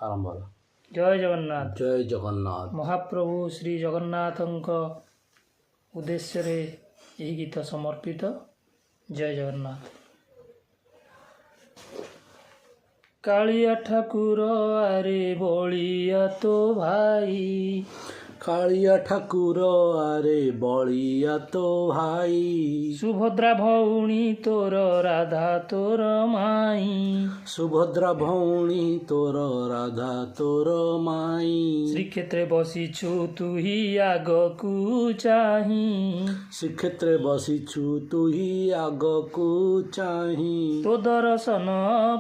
आरंभ होला। जय जगन्नाथ। जय जगन्नाथ। महाप्रभु श्री जगन्नाथଙ୍କ उद्देश्य यही गीत समर्पित। जय जगन्नाथ। कालिया ठाकुर आरे बलिया तो भाई, कालिया ठाकुर आरे बलिया तो भाई, सुभद्रा भौणी तोर राधा तोर माई, सुभद्रा भौणी तोर राधा तोर माई, श्रीक्षेत्रे बसिछु तुही आगकु चाही, श्रीक्षेत्रे बसिछु तुही आगकु चाही, तो दर्शन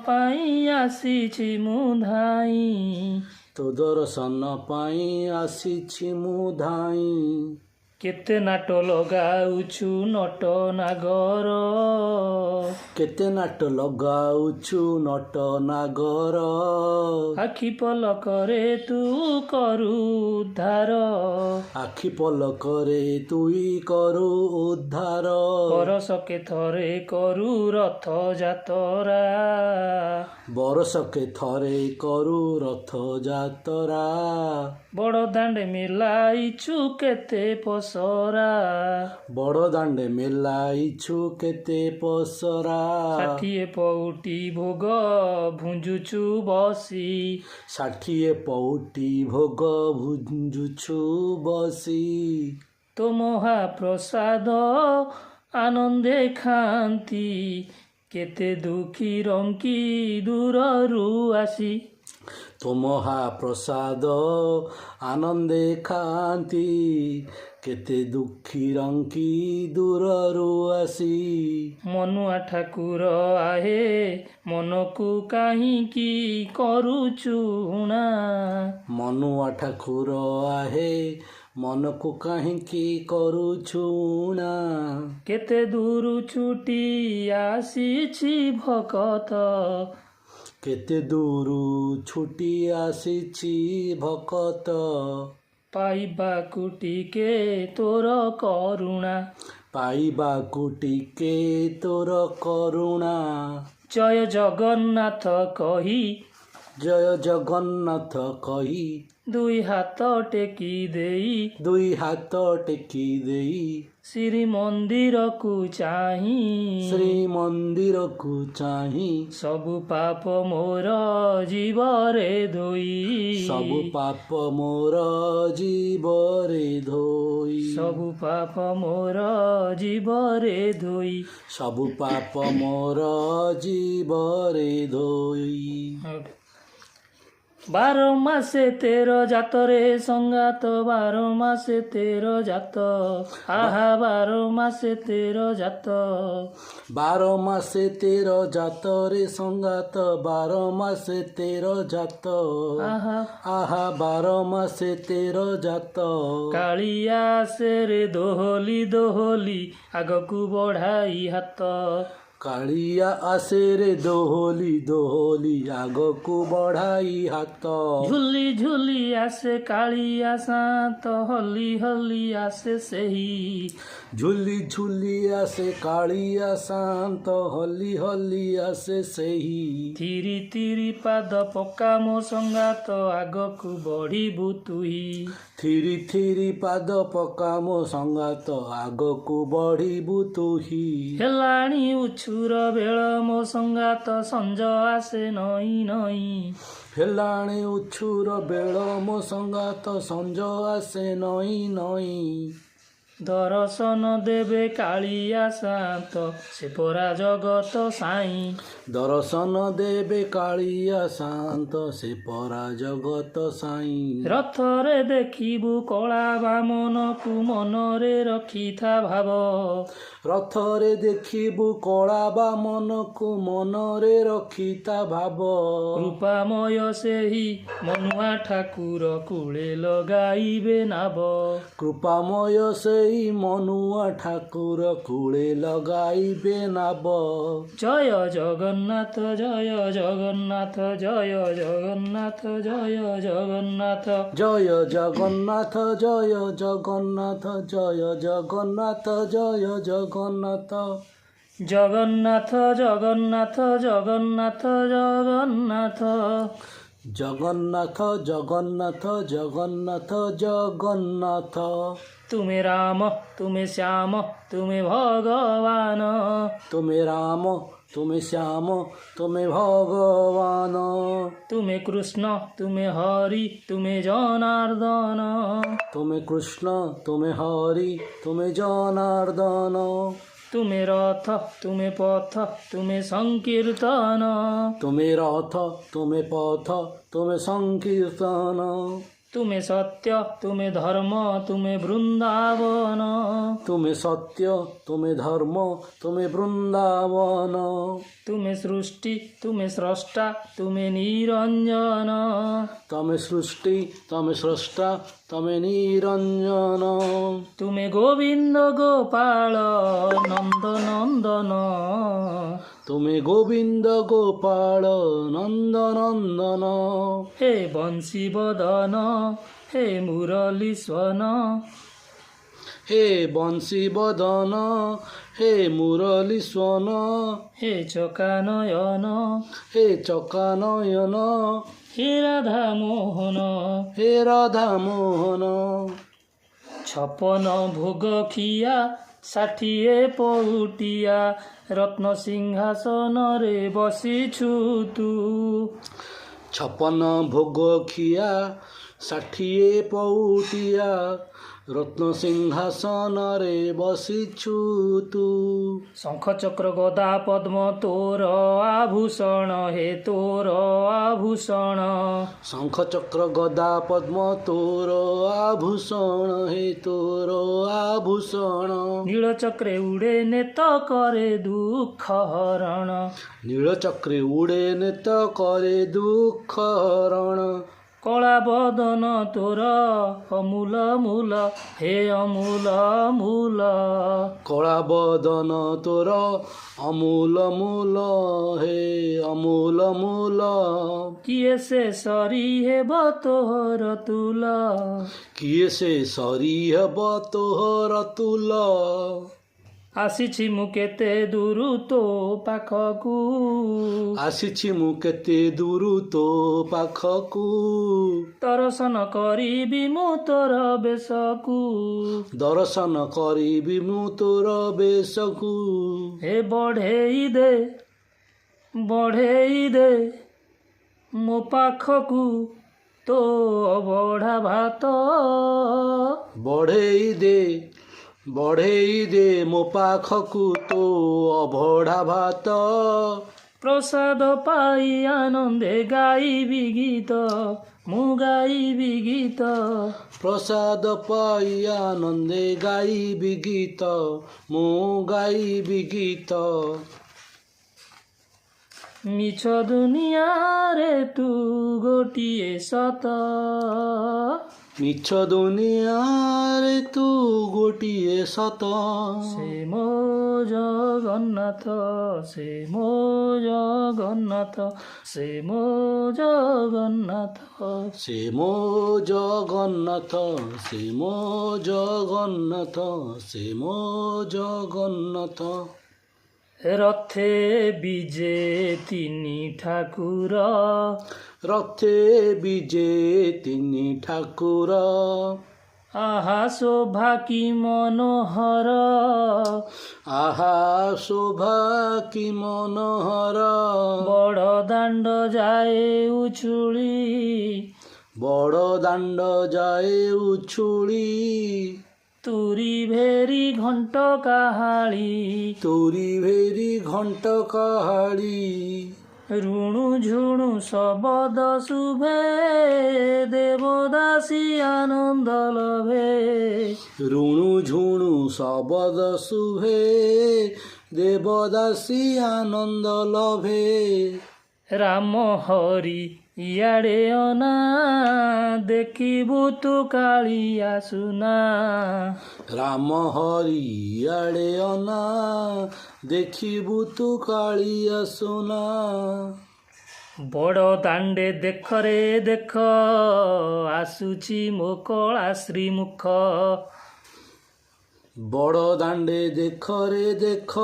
पाई आसीछि मु धाई, तो दर्शन पाई आसीछि मु धाई, केते नाट लगाउछु नट नागर, केते नाट लगाउछु नट नागर, आखि पलकरे तू करू उद्धार, आखि पलकरे तुई करू उद्धार, बरसके थरे करू रथ जातरा, बरसके थरे करू रथ जातरा, बड़ दाण्डे मिलाइछु केते पसरा, बड़ दाण्डे मेलाइछु केते पसरा, 60 पौटी भोग भुंजुछु बसी, 60 पौटी भोग भुंजुछु बसी, तो महाप्रसाद आनंदे खांती, केते दुखी रंकी दूररू आसी, तो महाप्रसाद आनंदे खांती, केते दुखी रंकी दूररू आसी, मनुआ ठाकुर आहे मनकु काहींकी करुचुणा, मनुआ ठाकुर आहे मनकु काहींकी करुचुणा, केते दूरु छुटी आसीछि भकत, केते दूरु छुटी आसीछि भकत, पाइबाकु टिके तोर करुणा, पाइबाकु टिके तोर करुणा, जय जगन्नाथ कही, जय जगन्नाथ कही, दुई हाथ टेकी देई, दुई हाथ टेकी देई, श्री मंदिर को चाही, श्री मंदिर को चाही, सबु पाप मोर जीवरे धोई, सबु पाप मोर जीवरे धोई, सबु पाप मोर जीवरे धोई, सबु पाप मोर जीवरे धोई। 12 मासे 13 जातरे संगात, 12 मासे 13 जात, आहा 12 मासे 13 जात, 12 मासे 13 जात रे संगात, 12 मासे 13 जात, आहा आहा 12 मासे 13 जात, कालिया से रे दोहली दोहली आगकु बढ़ाई हाथ, कालिया आसे रे दोहली दोहली आगकु बढ़ाई हाथ, झुली झुली आसे कालिया सात, हली हली आसे सेही, झुली झुली आसे कालिया शांत, हली हली आसे सेही, तिरी तिरी पाद पका मो संगात, आगकु बढ़िबु तुही, थिरी थिरी पाद पका मो संगात, आगकु बढ़िबु तुही, हेलाणी उछुर बेଳ ମୋ संगात, संज आसे नई नई, हेलाणे उछुर बेଳ ମୋ संगात, संज आसे नई नई, दर्शन देवे कालिया सात, से परा जगत साई, दर्शन देवे कालिया शांत, से परा जगत साई, रथरे देखिबु कला बामनकु मनरे रखिथा भाव, रथरे देखिबु कला बामनकु मनरे रखिता भाव, कृपामय सेही मनुआ ठाकुर कूले लगाइबे नाव, कृपामय सेई मनुआ ठाकुर कूले लगाइबे नाव, जय जगन्नाथ जय जगन्नाथ जय जगन्नाथ जय जगन्नाथ, जय जगन्नाथ जय जगन्नाथ जय जगन्नाथ जय जगन्नाथ, जगन्नाथ जगन्नाथ जगन्नाथ जगन्नाथ, ଜଗନ୍ନାଥ ଜଗନ୍ନାଥ ଜଗନ୍ନାଥ ଜଗନ୍ନାଥ। ତୁମେ ରାମ ତୁମେ ଶ୍ୟାମ ତୁମେ ଭଗବାନ। ତୁମେ ରାମ ତୁମେ ଶ୍ୟାମ ତୁମେ ଭଗବାନ। ତୁମେ କୃଷ୍ଣ ତୁମେ ହରି ତୁମେ ଜନାର୍ଦ୍ଦନ। ତୁମେ କୃଷ୍ଣ ତୁମେ ହରି ତୁମେ ଜନାର୍ଦ୍ଦନ। ତୁମେ ରଥ ତୁମେ ପଥ ତୁମେ ସଂକୀର୍ତ୍ତନ। ତୁମେ ରଥ ତୁମେ ପଥ ତୁମେ ସଂକୀର୍ତ୍ତନ। ତୁମେ ସତ୍ୟ ତୁମେ ଧର୍ମ ତୁମେ ବୃନ୍ଦାବନ। ତୁମେ ସତ୍ୟ ତୁମେ ଧର୍ମ ତୁମେ ବୃନ୍ଦାବନ। ତୁମେ ସୃଷ୍ଟି ତୁମେ ସ୍ରଷ୍ଟା ତୁମେ ନିରଞ୍ଜନ। ତମେ ସୃଷ୍ଟି ତମେ ସ୍ରଷ୍ଟା ତମେ ନିରଞ୍ଜନ। ତୁମେ ଗୋବିନ୍ଦ ଗୋପାଳ ନନ୍ଦ ନନ୍ଦନ। ତୁମେ ଗୋବିନ୍ଦ ଗୋପାଳ ନନ୍ଦ ନନ୍ଦନ। ହେ ବଂଶୀ ବଦନ ହେ ମୁରଲୀ ସ୍ୱନ। ହେ ବଂଶୀ ବଦନ ହେ ମୁରଲୀ ସ୍ୱନ। ହେ ଚକାନୟନ ହେ ଚକାନୟନ ହେ ରାଧା ମୋହନ। ହେ ରାଧା ମୋହନ। ଛପନ ଭୋଗ ଖିଆ 60 ପଉଟିଆ ରତ୍ନ ସିଂହାସନରେ ବସିଛୁ ତୁ। ଛପନ ଭୋଗ ଖିଆ 60 ପଉଟିଆ ରତ୍ନ ସିଂହାସନରେ ବସିଛୁ ତୁ। ଶଙ୍ଖ ଚକ୍ର ଗଦା ପଦ୍ମ ତୋର ଆଭୂଷଣ ହେ ତୋର ଆଭୂଷଣ। ଶଙ୍ଖ ଚକ୍ର ଗଦା ପଦ୍ମ ତୋର ଆଭୂଷଣ ହେ ତୋର ଆଭୂଷଣ। ନୀଳଚକ୍ରେ ଉଡ଼େ ନେତ କରେ ଦୁଃଖ ହରଣ। ନୀଳଚକ୍ରେ ଉଡ଼େ ନେତ କରେ ଦୁଃଖ ହରଣ। କଳା ବଦନ ତୋର ଅମୂଲ ମୂଲ ହେ ଅମୂଲ ମୂଲ। କଳା ବଦନ ତୋର ଅମୂଲ ମୂଲ ହେ ଅମୂଲ ମୂଲ। କିଏ ସେ ସରି ହେବ ତୋହର ତୁଲ। କିଏ ସେ ସରି ହେବ ତୋହର ତୁଲ। ଆସିଛି ମୁଁ କେତେ ଦୂରୁ ତୋ ପାଖକୁ। ଆସିଛି ମୁଁ କେତେ ଦୂରୁ ତୋ ପାଖକୁ। ଦର୍ଶନ କରିବି ମୁଁ ତୋର ବେଶକୁ। ଦର୍ଶନ କରିବି ମୁଁ ତୋର ବେଶକୁ। ହେ ବଢ଼େଇ ଦେ ବଢ଼େଇ ଦେ ମୋ ପାଖକୁ ତୋ ଅବଢ଼ା ଭାତ। ବଢ଼େଇ ଦେ ବଢ଼େଇ ଦେ ମୋ ପାଖକୁ ତୋ ଅବଢ଼ା ଭାତ। ପ୍ରସାଦ ପାଇ ଆନନ୍ଦେ ଗାଇବି ଗୀତ ମୁଁ ଗାଇବି ଗୀତ। ପ୍ରସାଦ ପାଇ ଆନନ୍ଦେ ଗାଇବି ଗୀତ ମୁଁ ଗାଇବି ଗୀତ। ମିଛ ଦୁନିଆରେ ତୁ ଗୋଟିଏ ସତ। ମିଛ ଦୁନିଆରେ ତୁ ଗୋଟିଏ ସତ। ସେ ମୋ ଜଗନ୍ନାଥ ସେ ମୋ ଜଗନ୍ନାଥ ସେ ମୋ ଜଗନ୍ନାଥ। ସେ ମୋ ଜଗନ୍ନାଥ ସେ ମୋ ଜଗନ୍ନାଥ ସେ ମୋ ଜଗନ୍ନାଥ। ରଥେ ବିଜେ ତିନି ଠାକୁର। ରଥେ ବିଜେ ତିନି ଠାକୁର। ଆହା ଶୋଭା କି ମନୋହର। ଆହା ଶୋଭା କି ମନୋହର। ବଡ଼ ଦାଣ୍ଡ ଯାଏ ଉଛୁଳି। ବଡ଼ ଦାଣ୍ଡ ଯାଏ ଉଛୁଳି। ତୁରି ଭେରି ଘଣ୍ଟ କାହାଳି। ତୁରି ଭେରି ଘଣ୍ଟ କାହାଳି। ରୁଣୁ ଝୁଣୁ ଶବଦ ଶୁଭେ ଦେବଦାସୀ ଆନନ୍ଦ ଲଭେ। ରୁଣୁ ଝୁଣୁ ଶବଦ ଶୁଭେ ଦେବଦାସୀ ଆନନ୍ଦ ଲଭେ। ରାମ ହରି ଇଆଡ଼େ ଅନା ଦେଖିବୁ ତୁ କାଳିଆ ସୁନା। ରାମ ହରି ଇଆଡ଼େ ଅନା ଦେଖିବୁ ତୁ କାଳିଆ ସୁନା। ବଡ଼ ଦାଣ୍ଡେ ଦେଖରେ ଦେଖ ଆସୁଛି ମୋ କଳା ଶ୍ରୀମୁଖ। ବଡ଼ ଦାଣ୍ଡେ ଦେଖ ରେ ଦେଖ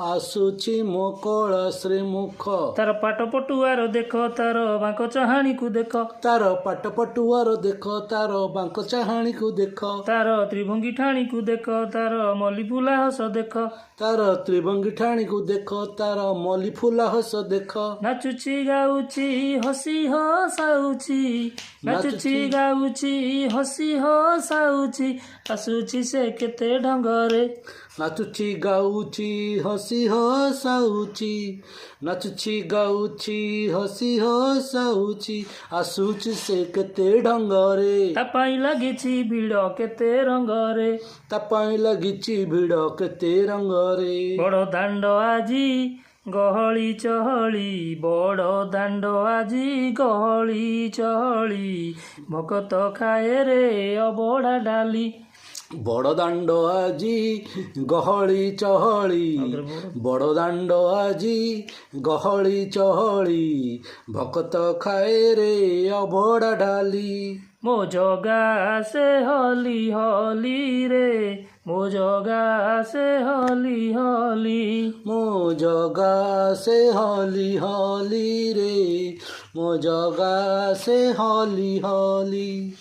ଆସୁଛି ମୋ କଳା ଶ୍ରୀମୁଖ। ତାର ପାଟ ପଟୁଆର ଦେଖ ତାର ବାଙ୍କ ଚାହାଣୀକୁ ଦେଖ। ତାର ପାଟ ପଟୁଆର ଦେଖ ତାର ବାଙ୍କ ଚାହାଣୀକୁ ଦେଖ। ତାର ତ୍ରିଭଙ୍ଗୀ ଠାଣିକୁ ଦେଖ ତାର ମଲ୍ଲି ଫୁଲା ହସ ଦେଖ। ତାର ତ୍ରିଭଙ୍ଗୀ ଠାଣିକୁ ଦେଖ ତାର ମଲ୍ଲି ଫୁଲା ହସ ଦେଖ। ନାଚୁଛି ଗାଉଛି ହସି ହସାଉଛି। ନାଚୁଛି ଗାଉଛି ହସି ହସାଉଛି। ଆସୁଛି ସେ କେତେ ଢଙ୍ଗରେ। ନାଚୁଛି ଗାଉଛି ହସି ହସାଉଛି। ନାଚୁଛି ଗାଉଛି ହସି ହସାଉଛି। ଆସୁଛି ସେ କେତେ ଢଙ୍ଗରେ। ତା ପାଇଁ ଲାଗିଛି ଭିଡ଼ କେତେ ରଙ୍ଗରେ। ତା ପାଇଁ ଲାଗିଛି ଭିଡ଼ କେତେ ରଙ୍ଗରେ। ବଡ଼ ଦାଣ୍ଡ ଆଜି ଗହଳି ଚହଳି। ବଡ଼ ଦାଣ୍ଡ ଆଜି ଗହଳି ଚହଳି। ଭକତ ଖାଏ ରେ ଅବଢ଼ା ଡାଲି। ବଡ଼ ଦାଣ୍ଡ ଆଜି ଗହଳି ଚହଳି। ବଡ଼ ଦାଣ୍ଡ ଆଜି ଗହଳି ଚହଳି। ଭକତ ଖାଏ ରେ ଅବଢ଼ା ଡାଲି। ମୋ ଜଗା ସେ ହଲି ହଲି ରେ। ମୋ ଜଗା ସେ ହଲି ହଲି। ମୋ ଜଗା ସେ ହଲି ହଲି ରେ। ମୋ ଜଗା ସେ ହଲି ହଲି।